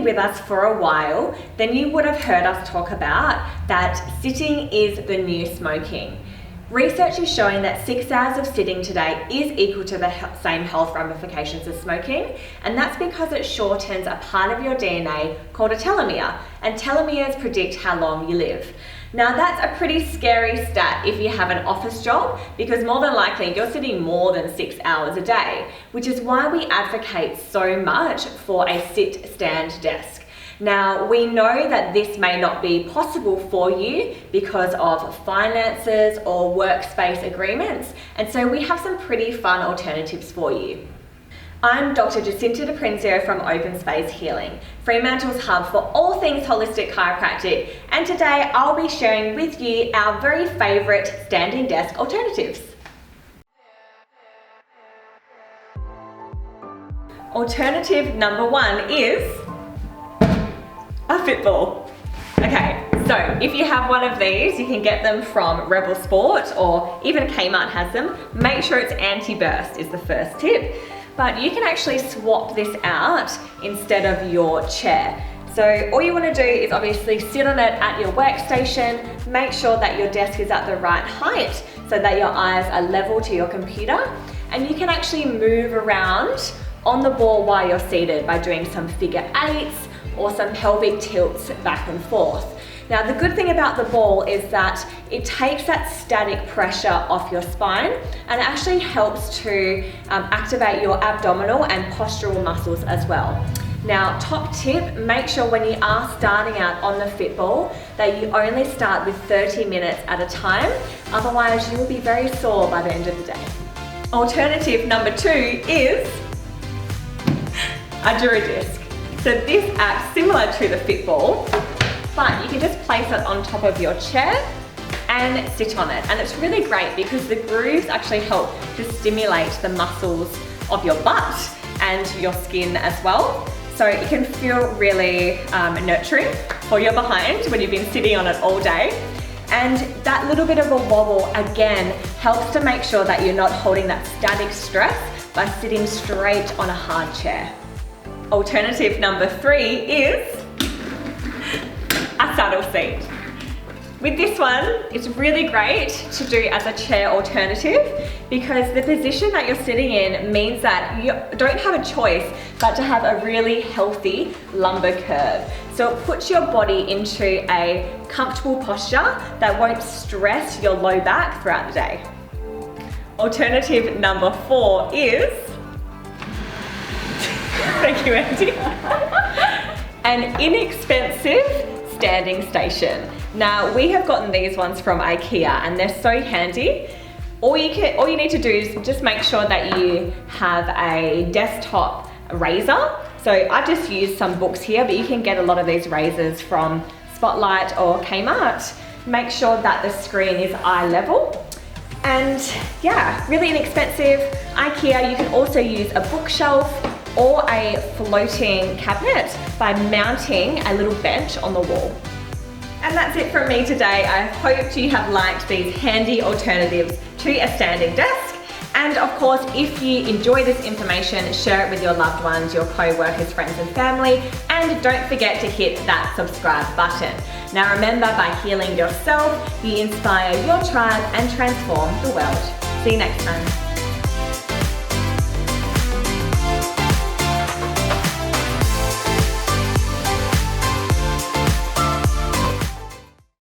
with us for a while, then you would have heard us talk about that sitting is the new smoking. Research is showing that 6 hours of sitting today is equal to the same health ramifications as smoking, and that's because it shortens a part of your DNA called a telomere, and telomeres predict how long you live. Now that's a pretty scary stat if you have an office job, because more than likely you're sitting more than 6 hours a day, which is why we advocate so much for a sit-stand desk. Now, we know that this may not be possible for you because of finances or workspace agreements, and so we have some pretty fun alternatives for you. I'm Dr. Jacinta DiPrinzio from Open Space Healing, Fremantle's hub for all things holistic chiropractic, and today I'll be sharing with you our very favourite standing desk alternatives. Alternative number 1 is a Fitball. Okay, so if you have one of these, you can get them from Rebel Sport, or even Kmart has them. Make sure it's anti-burst is the first tip. But you can actually swap this out instead of your chair. So all you want to do is obviously sit on it at your workstation, make sure that your desk is at the right height so that your eyes are level to your computer, and you can actually move around on the ball while you're seated by doing some figure eights or some pelvic tilts back and forth. Now the good thing about the ball is that it takes that static pressure off your spine, and it actually helps to activate your abdominal and postural muscles as well. Now top tip, make sure when you are starting out on the Fitball that you only start with 30 minutes at a time, otherwise you will be very sore by the end of the day. Alternative number 2 is Underdisc. So this acts similar to the Fitball, but you can just place it on top of your chair and sit on it. And it's really great because the grooves actually help to stimulate the muscles of your butt and your skin as well. So it can feel really nurturing for your behind when you've been sitting on it all day. And that little bit of a wobble, again, helps to make sure that you're not holding that static stress by sitting straight on a hard chair. Alternative number 3 is a saddle seat. With this one, it's really great to do as a chair alternative because the position that you're sitting in means that you don't have a choice but to have a really healthy lumbar curve. So it puts your body into a comfortable posture that won't stress your low back throughout the day. Alternative number 4 is thank you, Andy. An inexpensive standing station. Now, we have gotten these ones from IKEA and they're so handy. All you need to do is just make sure that you have a desktop razor. So I've just used some books here, but you can get a lot of these razors from Spotlight or Kmart. Make sure that the screen is eye level. And yeah, really inexpensive. IKEA, you can also use a bookshelf or a floating cabinet by mounting a little bench on the wall. And that's it from me today. I hope you have liked these handy alternatives to a standing desk. And of course, if you enjoy this information, share it with your loved ones, your co-workers, friends and family, and don't forget to hit that subscribe button. Now remember, by healing yourself, you inspire your tribe and transform the world. See you next time.